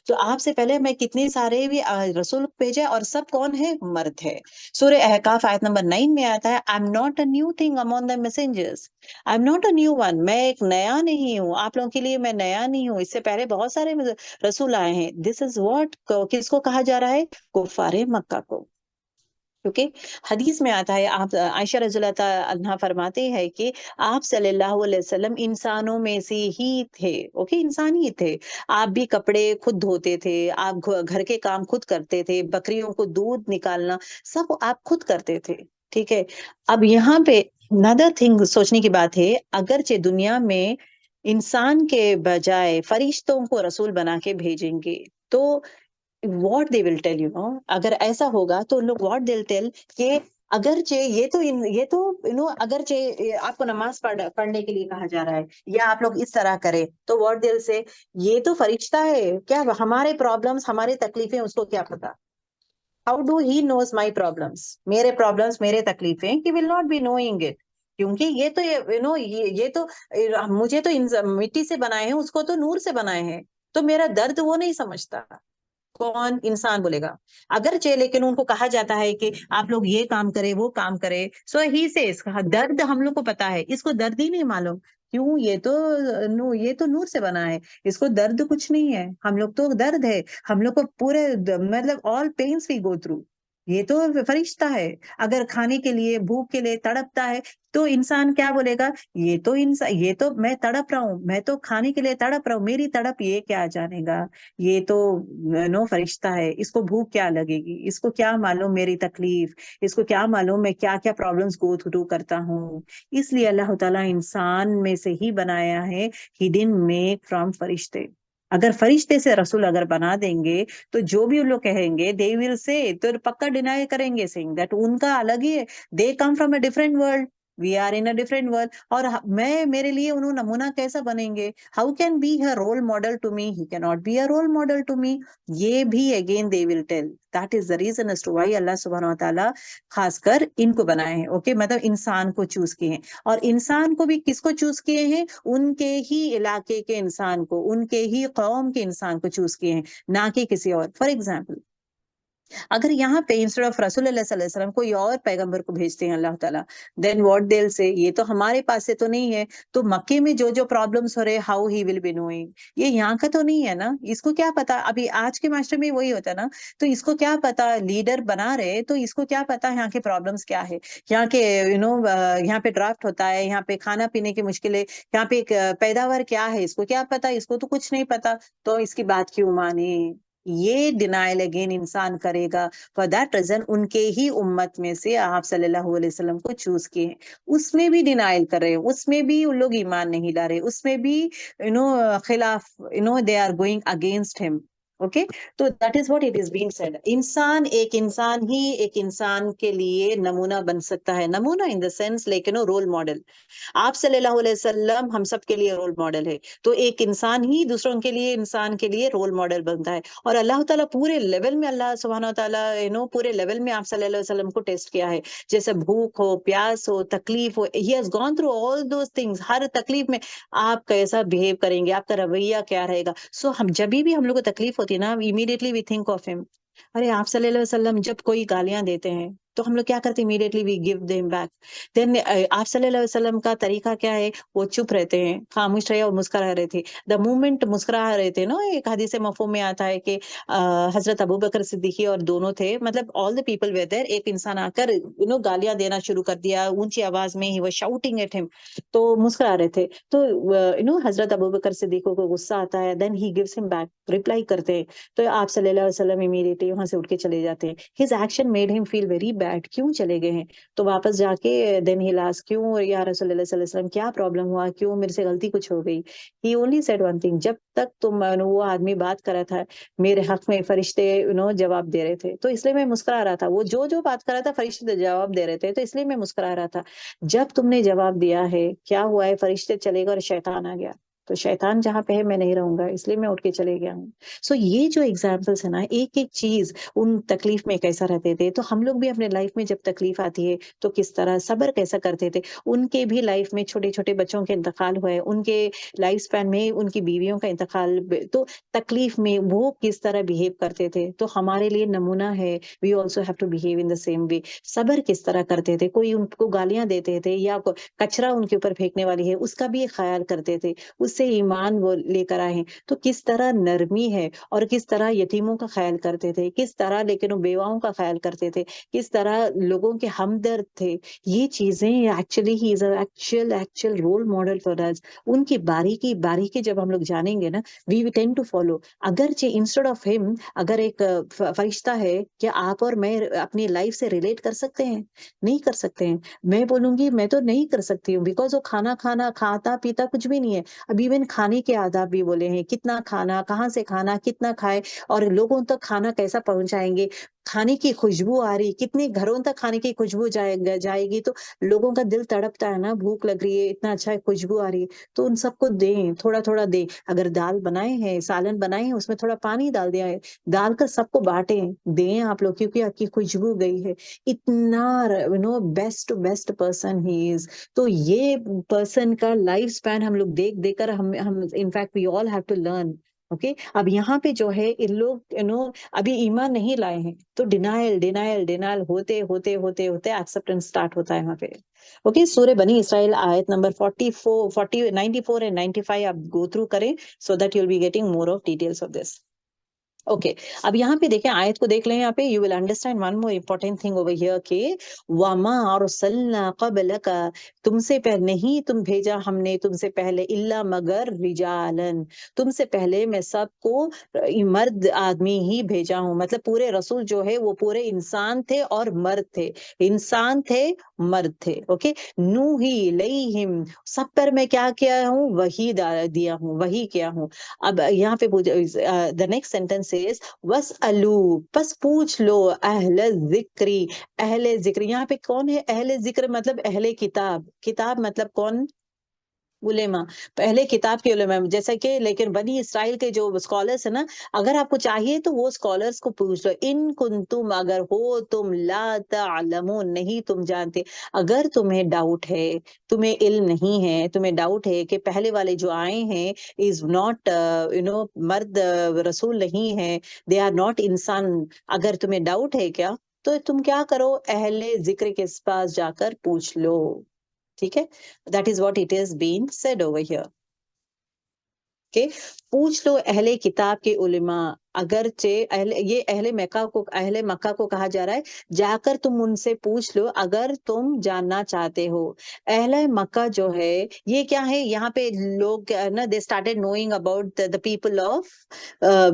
तो आपसे पहले मैं कितने सारे भी रसूल भेजे, और सब कौन है? मर्द है। सूर्य अहकाफ आयत नंबर 9 में आता है, I am not a new thing among the messengers. I am not a new one, मैं एक नया नहीं हूँ, आप लोगों के लिए मैं नया नहीं हूँ, इससे पहले बहुत सारे रसूल आए हैं। दिस इज व्हाट, किसको कहा जा रहा है? कुफारे मक्का को। ओके। हदीस में आता है, आप आयशा रज़ियल्लाहु अन्हा फरमाते हैं कि आप सल्लल्लाहु अलैहि वसल्लम इंसानों में से ही थे। ओके, इंसान ही थे। आप भी कपड़े खुद धोते थे, आप घर के काम खुद करते थे, बकरियों को दूध निकालना सब आप खुद करते थे। ठीक है? अब यहाँ पे अनदर थिंग सोचने की बात है, अगरचे दुनिया में इंसान के बजाय फरिश्तों को रसूल बना के भेजेंगे, तो व्हाट दे विल टेल, अगर ऐसा होगा तो लोग व्हाट दे विल टेल कि अगरचे ये तो अगरचे आपको नमाज पढ़ने के लिए कहा जा रहा है, या आप लोग इस तरह करें, तो व्हाट दे विल से, ये तो फरिश्ता है क्या? हमारे प्रॉब्लम्स, हमारी तकलीफें उसको क्या पता? How do he knows my problems? मेरे प्रॉब्लम्स, मेरे तकलीफें, he will not be knowing it. क्योंकि ये तो ये तो मुझे तो मिट्टी से बनाए हैं, उसको तो नूर से बनाए हैं। तो मेरा दर्द वो नहीं समझता। कौन? इंसान बोलेगा। अगरचे लेकिन उनको कहा जाता है कि आप लोग ये काम करें, वो काम करें, सो ही से दर्द हम लोग को पता है, इसको दर्द ही नहीं मालूम। क्यों? ये तो नूर से बना है, इसको दर्द कुछ नहीं है। हम लोग तो दर्द है, हम लोग को पूरे मतलब all pains we go through. ये तो फरिश्ता है। अगर खाने के लिए, भूख के लिए तड़पता है, तो इंसान क्या बोलेगा? ये तो मैं तड़प रहा हूँ, मैं तो खाने के लिए तड़प रहा हूँ, मेरी तड़प ये क्या जानेगा? ये तो फरिश्ता है, इसको भूख क्या लगेगी, इसको क्या मालूम मेरी तकलीफ, इसको क्या मालूम मैं क्या क्या प्रॉब्लम्स गो थ्रू करता हूँ। इसलिए अल्लाह ताला इंसान में से ही बनाया है, ही डिडंट मेक फ्रॉम फरिश्ते। अगर फरिश्ते से रसूल अगर बना देंगे तो जो भी उन लोग कहेंगे दे विल से, तो पक्का डिनाई करेंगे, सेइंग दैट उनका अलग ही है, they come from a different world, we are in a different world. और मैं, मेरे लिए उन्होंने नमूना कैसा बनेंगे? How can be a role model to me? He can not be a role model to me. ये भी again they will tell. That is the reason as to why अल्लाह सुब्हानहू व तआला खासकर इनको बनाए हैं। ओके, मतलब इंसान को चूज किए हैं। और इंसान को भी किसको चूज किए हैं? उनके ही इलाके के इंसान को, उनके ही कौम के इंसान को चूज किए हैं, ना कि किसी और। फॉर एग्जाम्पल, अगर यहाँ पे इंस्टेड ऑफ रसूल अल्लाह सल्लल्लाहु अलैहि वसल्लम कोई और पैगंबर को भेजते हैं अल्लाह ताला, then what they will say, ये तो हमारे पास से तो नहीं है, तो मक्के में जो जो प्रॉब्लम्स हो रहे, how he will be knowing, ये यहाँ का तो नहीं है ना, इसको क्या पता। अभी आज के मास्टर में वही होता है ना, तो इसको क्या पता, लीडर बना रहे तो इसको क्या पता यहाँ के प्रॉब्लम्स क्या है, यहाँ के यहाँ पे ड्राफ्ट होता है, यहाँ पे खाना पीने की मुश्किलें, यहाँ पे एक पैदावार क्या है, इसको क्या पता, इसको तो कुछ नहीं पता, तो इसकी बात क्यों माने। ये डिनायल अगेन इंसान करेगा। फॉर दैट रीजन उनके ही उम्मत में से आप सल्लल्लाहु अलैहि वसल्लम को चूज किए हैं। उसमें भी डिनायल कर रहे हैं, उसमें भी उन लोग ईमान नहीं ला रहे, उसमें भी खिलाफ, they are going against him. Okay, तो that is what it is being said. इंसान ही एक इंसान के लिए नमूना बन सकता है, नमूना in the sense like role model. आप सल्लल्लाहु अलैहि वसल्लम हम सब के लिए रोल मॉडल है, तो एक इंसान ही दूसरों के लिए, इंसान के लिए रोल मॉडल बनता है। और अल्लाह ताला पूरे लेवल में, अल्लाह सुब्हानहू व तआला पूरे लेवल में आप सल्लल्लाहु अलैहि वसल्लम को टेस्ट किया है। जैसे भूख हो, प्यास हो, तकलीफ हो, he has gone through all those things. हर तकलीफ में आप कैसा बिहेव करेंगे, आपका रवैया क्या रहेगा। सो हम जब भी हम लोग को तकलीफ होती है ना, immediately we think of him. अरे आप सल्लल्लाहु अलैहि वसल्लम जब कोई गालियां देते हैं तो हम लोग क्या करते हैं, immediately we give them back. Then आप सल्लल्लाहु अलैहि वसल्लम का तरीका क्या है, वो चुप रहते हैं, खामोश रहे और मुस्कुरा रहे थे। द मोमेंट मुस्कुरा रहे थे ना, एक हदीस मफहूम में आता है कि हजरत अबू बकर सिद्दीकी और दोनों थे, मतलब all the people were there, एक इंसान आकर गालियां देना शुरू कर दिया ऊंची आवाज में, he was shouting at him, तो मुस्कुरा रहे थे। तो हजरत अबू बकर सिद्दीक को गुस्सा आता है, then he gives him back, reply करते हैं। तो आप सल्लल्लाहु अलैहि वसल्लम इमीडिएटली वहां से उठ के चले जाते हैं। His action made him feel very bad, क्यों चले गए हैं। तो वापस जाके देन ही लास्ट, क्यों या रसूलुल्लाह सल्लल्लाहु अलैहि वसल्लम, क्या प्रॉब्लम हुआ, क्यों मेरे से गलती कुछ हो गई। ही ओनली सेड वन थिंग, जब तक तुम वो आदमी बात कर रहा था मेरे हक में, फरिश्ते जवाब दे रहे थे, तो इसलिए मैं मुस्कुरा रहा था। वो जो जो बात कर रहा था फरिश्ते जवाब दे रहे थे, तो इसलिए मैं मुस्कुरा रहा था। जब तुमने जवाब दिया है, क्या हुआ है, फरिश्ते चले गए और शैतान आ गया, तो शैतान जहां पे है मैं नहीं रहूंगा, इसलिए मैं उठ के चले गया हूँ। सो ये जो एग्जाम्पल्स है ना, एक एक चीज उन तकलीफ में कैसा रहते थे, तो हम लोग भी अपने लाइफ में जब तकलीफ आती है तो किस तरह सब्र कैसा करते थे। उनके भी लाइफ में छोटे छोटे बच्चों के इंतकाल हुए, उनके लाइफ स्पैन में उनकी बीवियों का इंतकाल, तो तकलीफ में वो किस तरह बिहेव करते थे, तो हमारे लिए नमूना है। We also have to behave in the same way. सब्र किस तरह करते थे, कोई उनको गालियां देते थे या कचरा उनके ऊपर फेंकने वाली है उसका भी ख्याल करते थे, उससे ईमान वो लेकर आए हैं, तो किस तरह नरमी है। और किस तरह यतीमों का ख्याल करते थे, किस तरह लेकिन वो बेवाओं का ख्याल करते थे, किस तरह लोगों के हमदर्द थे। ये चीजें actually he is actual actual role model for us. उनकी बारीकी बारीकी जब हम लोग जानेंगे ना, वी टेंड टू फॉलो। अगर इंस्टेड ऑफ हिम, अगर एक फरिश्ता है, क्या आप और मैं अपनी लाइफ से रिलेट कर सकते हैं? नहीं कर सकते हैं। मैं बोलूंगी मैं तो नहीं कर सकती हूँ, बिकॉज वो खाना खाना खाता पीता कुछ भी नहीं है। अब इवन खाने के आदाब भी बोले हैं, कितना खाना, कहाँ से खाना, कितना खाए, और लोगों तक खाना कैसा पहुंचाएंगे। खाने की खुशबू आ रही, कितने घरों तक खाने की खुशबू जाएगी, तो लोगों का दिल तड़पता है ना, भूख लग रही है, इतना अच्छा खुशबू आ रही है, तो उन सबको दें, थोड़ा थोड़ा दें। अगर दाल बनाए हैं, सालन बनाए हैं, उसमें थोड़ा पानी डाल दिया है, डाल कर सबको बांटें, दें आप लोग, क्योंकि आपकी खुशबू गई है। इतना best best person he is. तो ये पर्सन का लाइफ स्पैन हम लोग देख देकर हम in fact we all have to learn. Okay, अब यहाँ पे जो है इन लोग अभी ईमान नहीं लाए हैं, तो डिनायल डिनायल डिनायल होते होते होते होते एक्सेप्टेंस स्टार्ट होता है वहां पे। ओके, सूर्य बनी इसराइल आयत नंबर 44 40 94 एंड 95 आप गो थ्रू करें, so that you will be getting more of details of this. Okay, अब यहाँ पे देखें, आयत को देख लें, यहाँ पे you will understand one more important thing over here के वमा अरसलना क़ब्लका, तुमसे पहले नहीं तुम भेजा हमने तुमसे पहले, इल्ला मगर रिजालन, तुमसे पहले मैं सबको मर्द आदमी ही भेजा हूं। मतलब पूरे रसूल जो है वो पूरे इंसान थे और मर्द थे, इंसान थे मर्द थे। ओके, नूही इलैहिम, सब पर मैं क्या किया हूँ, वही दिया हूँ, वही किया हूँ। अब यहाँ पे द नेक्स्ट सेंटेंस इज वस अलू, बस पूछ लो, अहले जिक्री, अहले जिक्र, यहाँ पे कौन है अहले जिक्र, मतलब अहले किताब, किताब मतलब कौन, उलेमा, पहले किताब के उलेमा, जैसा कि लेकिन बनी इसराइल के जो स्कॉलर्स है ना, अगर आपको चाहिए तो वो स्कॉलर्स को पूछ लो, इन कुंतुम, अगर हो तुम, ला तालमून, नहीं तुम जानते, अगर तुम्हें डाउट है, तुम्हें इल्म नहीं है, तुम्हें डाउट है कि पहले वाले जो आए हैं इज नॉट मर्द रसूल नहीं है, दे आर नॉट इंसान, अगर तुम्हें डाउट है क्या, तो तुम क्या करो, अहले जिक्र के पास जाकर पूछ लो। ठीक है, that is what it is being said over here. Okay, पूछ लो अहले किताब के उलेमा, अगरचे अहले मक्का को कहा जा रहा है, जाकर तुम उनसे पूछ लो अगर तुम जानना चाहते हो। अहले मक्का जो है, ये क्या है, यहाँ पे लोग ना they started knowing about the people of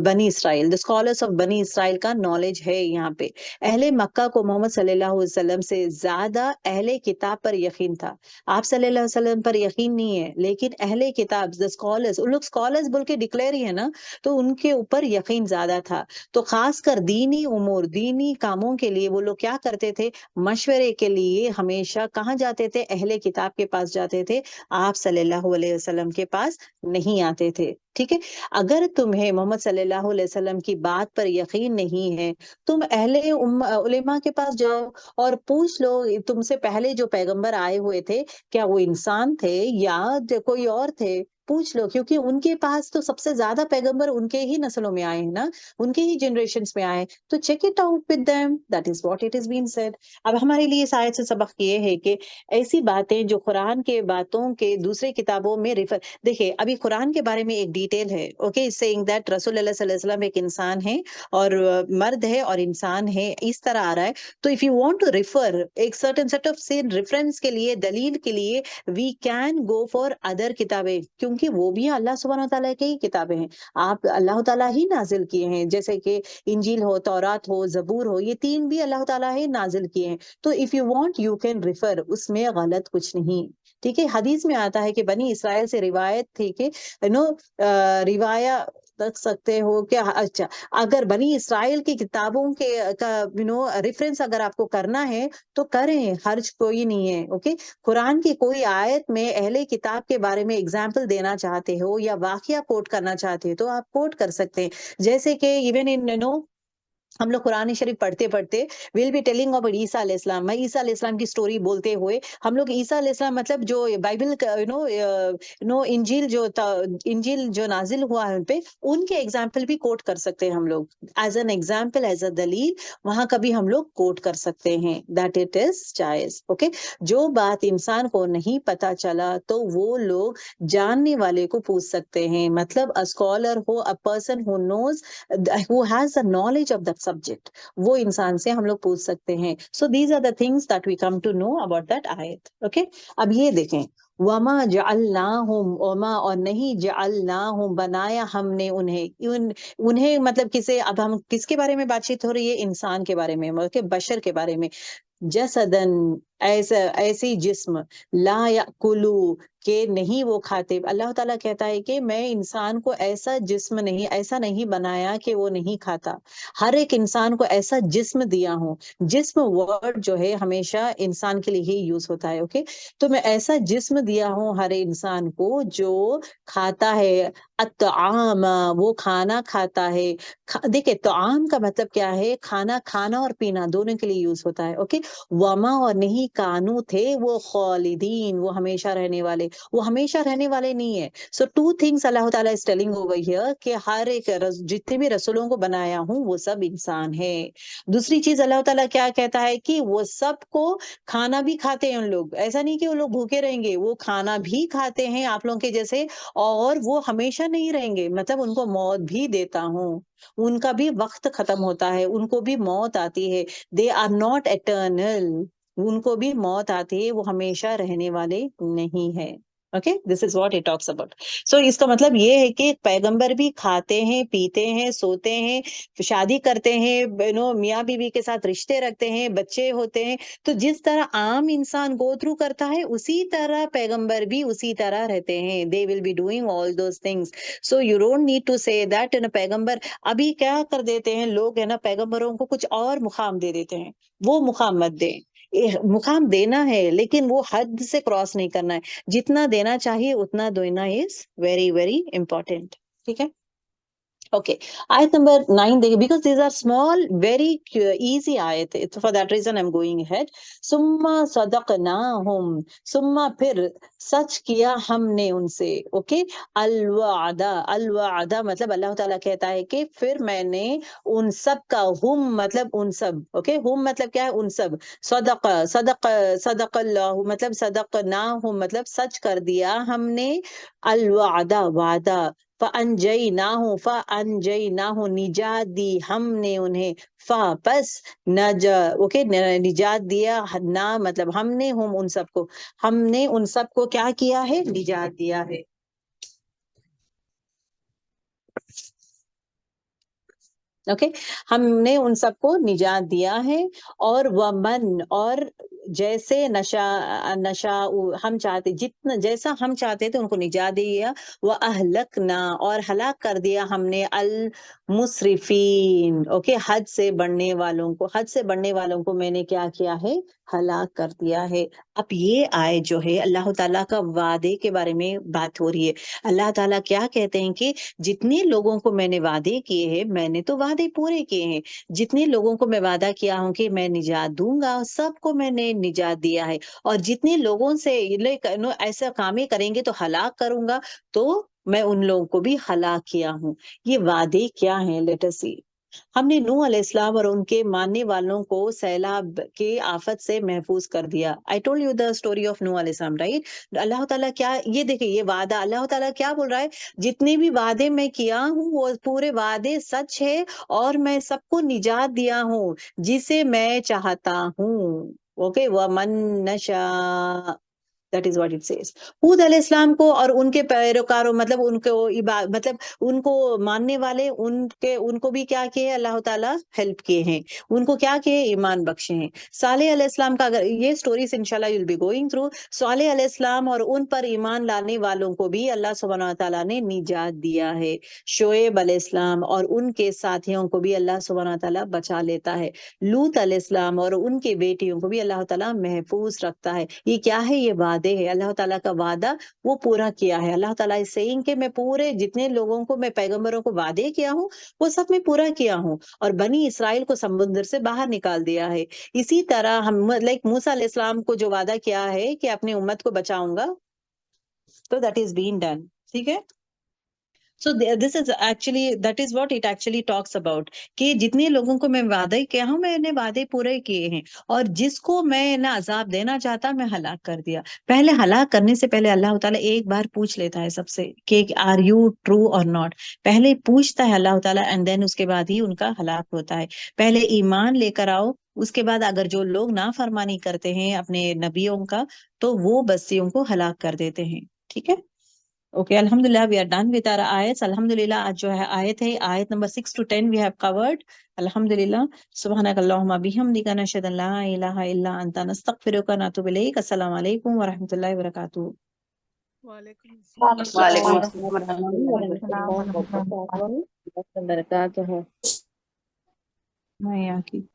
बनी इसराइल, द स्कॉलर्स ऑफ बनी इसराइल का नॉलेज है यहाँ पे। अहले मक्का को मोहम्मद सल्लल्लाहु अलैहि वसल्लम से ज्यादा अहले किताब पर यकीन था। आप सल्लल्लाहु अलैहि वसल्लम पर यकीन नहीं है, लेकिन अहले किताब द स्कॉलर्स, उन लोग स्कॉलर्स बोल के डिक्लेयर ही है ना, तो उनके ऊपर यकीन ज्यादा था। तो खासकर दीनी उमूर, दीनी कामों के लिए वो लोग क्या करते थे, मशवरे के लिए हमेशा कहाँ जाते थे, अहले किताब के पास जाते थे, आप सल्लल्लाहु अलैहि वसल्लम के पास नहीं आते थे। ठीक है, अगर तुम्हें मोहम्मद सल्लल्लाहु अलैहि वसल्लम की बात पर यकीन नहीं है, तुम अहले उलेमा के पास जाओ और पूछ लो, तुमसे पहले जो पैगंबर आए हुए थे, क्या वो इंसान थे या कोई और थे, पूछ लो, क्योंकि उनके पास तो सबसे ज्यादा पैगंबर उनके ही नस्लों में आए हैं ना, उनके ही जनरेशन्स में आए, तो check it out with them, that is what it is been said. अब हमारे लिए इस आयत से सबक ये है कि ऐसी बातें जो कुरान के बातों के दूसरे किताबों में रिफर, देखिए अभी कुरान के बारे में एक डिटेल है, ओके, सेइंग दैट रसूल अल्लाह सल्लल्लाहु अलैहि वसल्लम एक इंसान है और मर्द है और इंसान है, इस तरह आ रहा है। तो if you want to refer एक सर्टेन सेट ऑफ से रेफरेंस के लिए, दलील के लिए, we can go for other किताबें, क्योंकि वो भी अल्लाह सुब्हानहू तआला की ही किताबें हैं, आप अल्लाह ताला ही नाजिल किए हैं, जैसे कि इंजील हो, तौरात हो, जबूर हो, ये तीन भी अल्लाह ताला ही नाजिल किए हैं। तो if you want you can refer, उसमें गलत कुछ नहीं। ठीक है, हदीस में आता है कि बनी इसराइल से रिवायत थी कि रिवाया रख सकते हो क्या, अच्छा, अगर बनी इसराइल की किताबों के का रेफरेंस अगर आपको करना है तो करें, हर्ज कोई नहीं है। ओके, कुरान की कोई आयत में अहले किताब के बारे में एग्जाम्पल देना चाहते हो या वाकया कोट करना चाहते हो तो आप कोट कर सकते हैं, जैसे कि इवन इन हम लोग कुरान शरीफ पढ़ते पढ़ते विल बी टेलिंग अबाउट ईसा अलैहिस्सलाम, मैं ईसा अलैहिस्सलाम की स्टोरी बोलते हुए हम लोग ईसा अलैहिस्सलाम मतलब जो बाइबल इंजील इंजील जो नाजिल हुआ है उनपे, उनके एग्जाम्पल भी कोट कर सकते हैं हम लोग, as an example, as a दलील, वहां का भी हम लोग कोट कर सकते हैं, दैट इट इज जायज। ओके, जो बात इंसान को नहीं पता चला तो वो लोग जानने वाले को पूछ सकते हैं, मतलब अ स्कॉलर हो, a person who knows, who has the knowledge of that subject, वो इंसान से हम लोग पूछ सकते हैं। So these are the things that we come to know about that ayat. Okay, अब ये देखें, वमा जअलनाहुम, वमा और नहीं, जअलनाहुम बनाया हमने उन्हें, उन्हें मतलब किसे, अब हम किसके बारे में बातचीत हो रही है, इंसान के बारे में, मतलब बशर के बारे में, जसदन, ऐसा ऐसी जिस्म, ला याकुलू, के नहीं वो खाते, अल्लाह ताला कहता है कि मैं इंसान को ऐसा जिस्म नहीं, ऐसा नहीं बनाया कि वो नहीं खाता, हर एक इंसान को ऐसा जिस्म दिया हूँ, जिस्म वर्ड जो है हमेशा इंसान के लिए ही यूज होता है। ओके, तो मैं ऐसा जिस्म दिया हूँ हर इंसान को जो खाता है, अत्आम, वो खाना खाता है, देखिए तो आम का मतलब क्या है, खाना, खाना और पीना दोनों के लिए यूज होता है। ओके, वमा और नहीं, कानू थे वो खालिदीन, वो हमेशा रहने वाले, वो हमेशा रहने वाले नहीं है। सो टू थिंग्स अल्लाह ताला इज टेलिंग ओवर हियर कि हर एक जितने भी रसूलों को बनाया हूँ वो सब इंसान है। दूसरी चीज अल्लाह ताला क्या कहता है कि वो सबको खाना भी खाते हैं, उन लोग, ऐसा नहीं कि वो लोग भूखे रहेंगे, वो खाना भी खाते हैं आप लोगों के जैसे, और वो हमेशा नहीं रहेंगे, मतलब उनको मौत भी देता हूँ, उनका भी वक्त खत्म होता है, उनको भी मौत आती है, दे आर नॉट एटर्नल, उनको भी मौत आती है, वो हमेशा रहने वाले नहीं है। Okay, this is what it talks about. So इसका मतलब ये है कि पैगंबर भी खाते हैं, पीते हैं, सोते हैं, शादी करते हैं, मियाँ बीवी के साथ रिश्ते रखते हैं, बच्चे होते हैं, तो जिस तरह आम इंसान गो थ्रू करता है उसी तरह पैगंबर भी उसी तरह रहते हैं, they will be doing all those things. So you don't need to say that पैगंबर, अभी क्या कर देते हैं लोग है ना, पैगंबरों को कुछ और मुकाम दे देते हैं, वो मुकाम मत दें, मुकाम देना है, लेकिन वो हद से क्रॉस नहीं करना है। जितना देना चाहिए उतना देना इज वेरी वेरी इंपॉर्टेंट। ठीक है। Okay, ayat number 9 देखिए, because these are small, very easy ayat. For that reason I'm going ahead. सुम्मा सदकनाहुम, सुम्मा फिर सच किया हमने उनसे। ओके, अलवादा, अलवादा मतलब अल्लाह ताला कहता है कि फिर मैंने उन सब का, हुम मतलब उन सब, ओके, हुम मतलब क्या है, उन सब, सदक, सदक, सदकल्लाहु मतलब सदकनाहुम मतलब सच कर दिया हमने, अलवादा वादा, फ़अनजयनाहु, फ़अनजयनाहु निजात दी हमने उन्हें, फ़ा बस, नज, ओके, निजात दिया, ना मतलब हमने, हम उन सबको, हमने उन सबको क्या किया है, निजात दिया है। ओके, हमने उन सबको निजात दिया है। और वमन, और जैसे नशा, नशा हम चाहते, जितना जैसा हम चाहते थे उनको निजात दिया। वह अहलकना, और हलाक कर दिया हमने, अल मुसरिफीन, ओके, हद से बढ़ने वालों को, हद से बढ़ने वालों को मैंने क्या किया है, हलाक कर दिया है। अब ये आए जो है अल्लाह ताला का वादे के बारे में बात हो रही है। अल्लाह ताला क्या कहते हैं कि जितने लोगों को मैंने वादे किए हैं, मैंने तो वादे पूरे किए हैं। जितने लोगों को मैं वादा किया हूं कि मैं निजात दूंगा, सबको मैंने निजात दिया है। और जितने लोगों से ये ऐसा काम ही करेंगे तो हलाक करूंगा, तो मैं उन लोगों को भी हलाक किया हूं। ये वादे क्या हैं, लेट अस सी। हमने नूह अलैहिस्सलाम और उनके मानने वालों को सैलाब के आफत से महफूज कर दिया। I told you the story of नूह अलैहिस्सलाम, राइट। अल्लाह ताला क्या, ये देखिए ये वादा अल्लाह ताला क्या बोल रहा है, जितने भी वादे मैं किया हूँ वो पूरे वादे सच है, और मैं सबको निजात दिया हूँ जिसे मैं चाहता हूँ। ओके, व मन नशा, that is what it says. हूद अलैहिस्सलाम को और उनके पैरोकारों मतलब उनको मतलब उनको मानने वाले, उनके उनको भी क्या किए अल्लाह ताला, हेल्प किए हैं। उनको क्या किए, ईमान बख्शे हैं। सालेह अलैहिस्सलाम का, अगर ये स्टोरीज इंशाल्लाह you will be going through. Saleh अलैहिस्सलाम और उन पर ईमान लाने वालों को भी अल्लाह सुब्हानहू व तआला ने निजात दिया है। शोएब अलैहिस्सलाम और उनके साथियों को भी अल्लाह सुब्हानहू व तआला बचा लेता है। लूत अलैहिस्सलाम और उनके बेटियों को भी अल्लाह ताला महफूज रखता है। ये क्या है, ये वादे है, अल्लाह ताला का वादा वो पूरा किया है। अल्लाह ताला इज सेइंग कि मैं पूरे जितने लोगों को मैं पैगंबरों को वादे किया हूँ वो सब मैं पूरा किया हूँ, और बनी इसराइल को समुद्र से बाहर निकाल दिया है। इसी तरह हम लाइक मूसा अलैहिस्सलाम को जो वादा किया है कि अपनी उम्मत को बचाऊंगा, तो दैट इज बीन डन। ठीक है। So this is actually, that is what it actually talks about, कि जितने लोगों को मैं वादा किया हूं मैंने वादे पूरे किए हैं, और जिसको मैं ना अजाब देना चाहता मैं हलाक कर दिया। पहले हलाक करने से पहले अल्लाह ताला एक बार पूछ लेता है सबसे कि आर यू ट्रू और नॉट। पहले पूछता है अल्लाह ताला, एंड देन उसके बाद ही उनका हलाक होता है। पहले ईमान लेकर आओ, उसके बाद अगर जो लोग नाफरमानी करते हैं अपने नबियों का, तो वो बस्तियों को हलाक कर देते हैं। ठीक है। ओके, अल्हम्दुलिल्लाह we are done with our आयत। अल्हम्दुलिल्लाह आज जो है आयत है, आयत number 6 to 10 we have covered. अल्हम्दुलिल्लाह, सुब्हानक अल्लाहुम्मा बिहम्दिका नशहदु अन ला इलाहा इल्ला अंता नस्तगफिरुका व नतूबु इलैक। अस्सलामु अलैकुम व रहमतुल्लाहि व बरकातुहू।
वालेकुम अस्सलाम।
वालेकुम
वालेकुम
अस्सलाम व रहमतुल्लाहि व
अस्सलाम व रहमतुल्लाहि
बरकातुहू। मैं यहाँ की